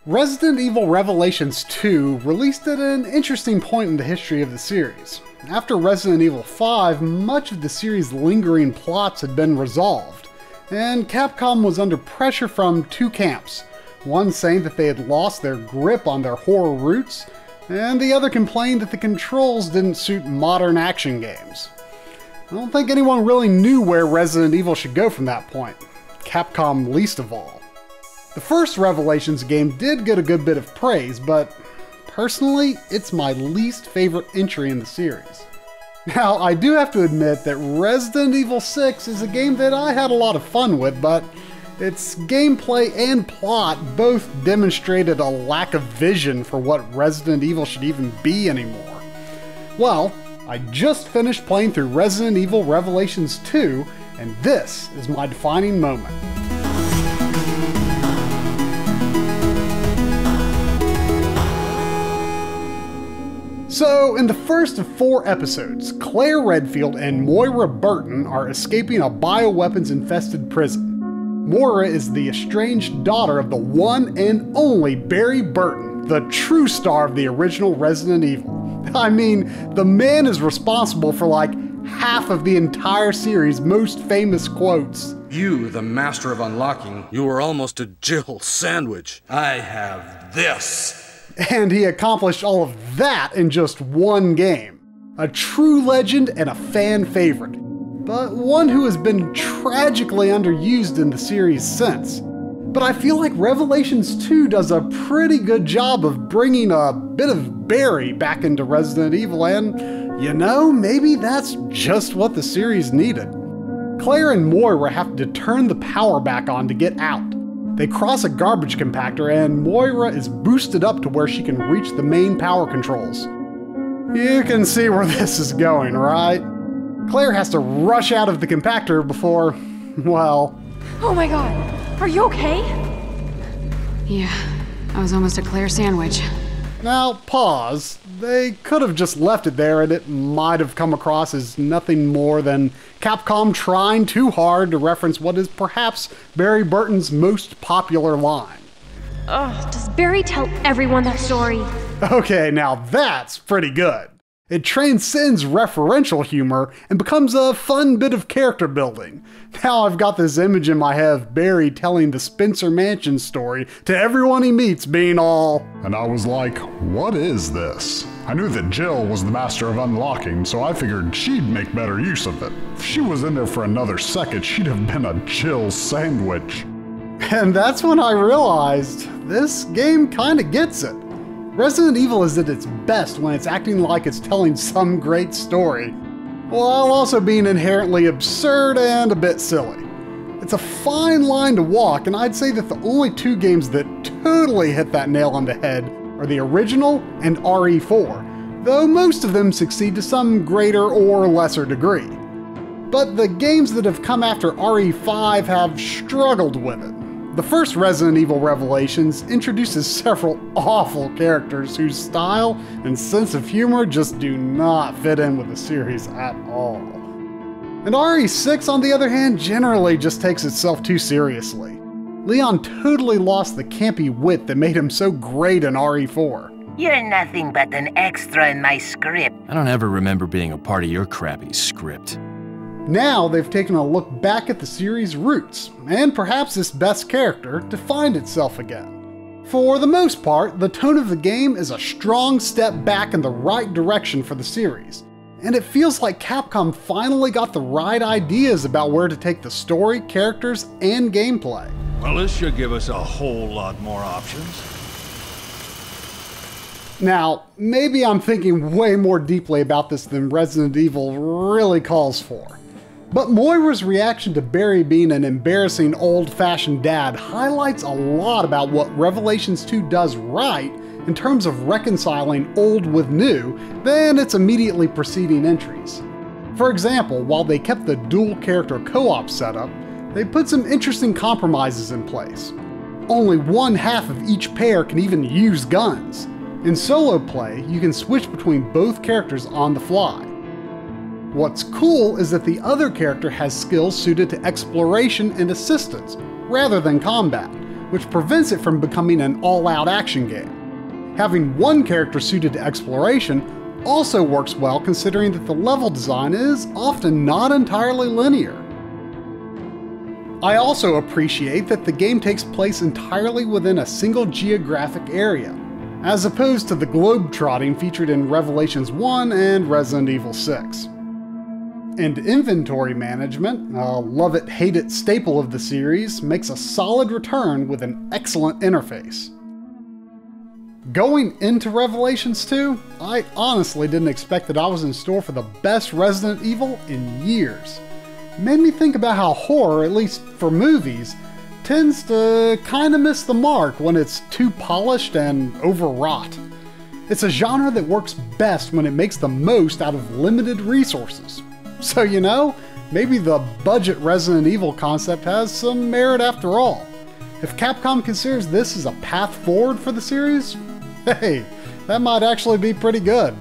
Resident Evil Revelations 2 released at an interesting point in the history of the series. After Resident Evil 5, much of the series' lingering plots had been resolved, and Capcom was under pressure from two camps, one saying that they had lost their grip on their horror roots, and the other complained that the controls didn't suit modern action games. I don't think anyone really knew where Resident Evil should go from that point, Capcom least of all. The first Revelations game did get a good bit of praise, but personally, it's my least favorite entry in the series. Now, I do have to admit that Resident Evil 6 is a game that I had a lot of fun with, but its gameplay and plot both demonstrated a lack of vision for what Resident Evil should even be anymore. Well, I just finished playing through Resident Evil Revelations 2, and this is my defining moment. So, in the first of 4 episodes, Claire Redfield and Moira Burton are escaping a bioweapons-infested prison. Moira is the estranged daughter of the one and only Barry Burton, the true star of the original Resident Evil. I mean, the man is responsible for like half of the entire series' most famous quotes. You, the master of unlocking, you were almost a Jill sandwich. I have this. And he accomplished all of that in just one game. A true legend and a fan favorite, but one who has been tragically underused in the series since. But I feel like Revelations 2 does a pretty good job of bringing a bit of Barry back into Resident Evil, and you know, maybe that's just what the series needed. Claire and Moira have to turn the power back on to get out. They cross a garbage compactor and Moira is boosted up to where she can reach the main power controls. You can see where this is going, right? Claire has to rush out of the compactor before, well... Oh my god, are you okay? Yeah, I was almost a Claire sandwich. Now, pause. They could have just left it there and it might have come across as nothing more than Capcom trying too hard to reference what is perhaps Barry Burton's most popular line. Ugh, does Barry tell everyone that story? Okay, now that's pretty good. It transcends referential humor and becomes a fun bit of character building. Now I've got this image in my head of Barry telling the Spencer Mansion story to everyone he meets being all... And I was like, what is this? I knew that Jill was the master of unlocking, so I figured she'd make better use of it. If she was in there for another second, she'd have been a Jill sandwich. And that's when I realized this game kinda gets it. Resident Evil is at its best when it's acting like it's telling some great story, while also being inherently absurd and a bit silly. It's a fine line to walk, and I'd say that the only 2 games that totally hit that nail on the head are the original and RE4, though most of them succeed to some greater or lesser degree. But the games that have come after RE5 have struggled with it. The first Resident Evil Revelations introduces several awful characters whose style and sense of humor just do not fit in with the series at all. And RE6, on the other hand, generally just takes itself too seriously. Leon totally lost the campy wit that made him so great in RE4. You're nothing but an extra in my script. I don't ever remember being a part of your crappy script. Now they've taken a look back at the series' roots, and perhaps this best character, to find itself again. For the most part, the tone of the game is a strong step back in the right direction for the series, and it feels like Capcom finally got the right ideas about where to take the story, characters, and gameplay. Well, this should give us a whole lot more options. Now, maybe I'm thinking way more deeply about this than Resident Evil really calls for. But Moira's reaction to Barry being an embarrassing old-fashioned dad highlights a lot about what Revelations 2 does right in terms of reconciling old with new than its immediately preceding entries. For example, while they kept the dual character co-op setup, they put some interesting compromises in place. Only one half of each pair can even use guns. In solo play, you can switch between both characters on the fly. What's cool is that the other character has skills suited to exploration and assistance, rather than combat, which prevents it from becoming an all-out action game. Having one character suited to exploration also works well considering that the level design is often not entirely linear. I also appreciate that the game takes place entirely within a single geographic area, as opposed to the globe-trotting featured in Revelations 1 and Resident Evil 6. And inventory management, a love-it-hate-it staple of the series, makes a solid return with an excellent interface. Going into Revelations 2, I honestly didn't expect that I was in store for the best Resident Evil in years. It made me think about how horror, at least for movies, tends to kinda miss the mark when it's too polished and overwrought. It's a genre that works best when it makes the most out of limited resources. So you know, maybe the budget Resident Evil concept has some merit after all. If Capcom considers this as a path forward for the series, hey, that might actually be pretty good.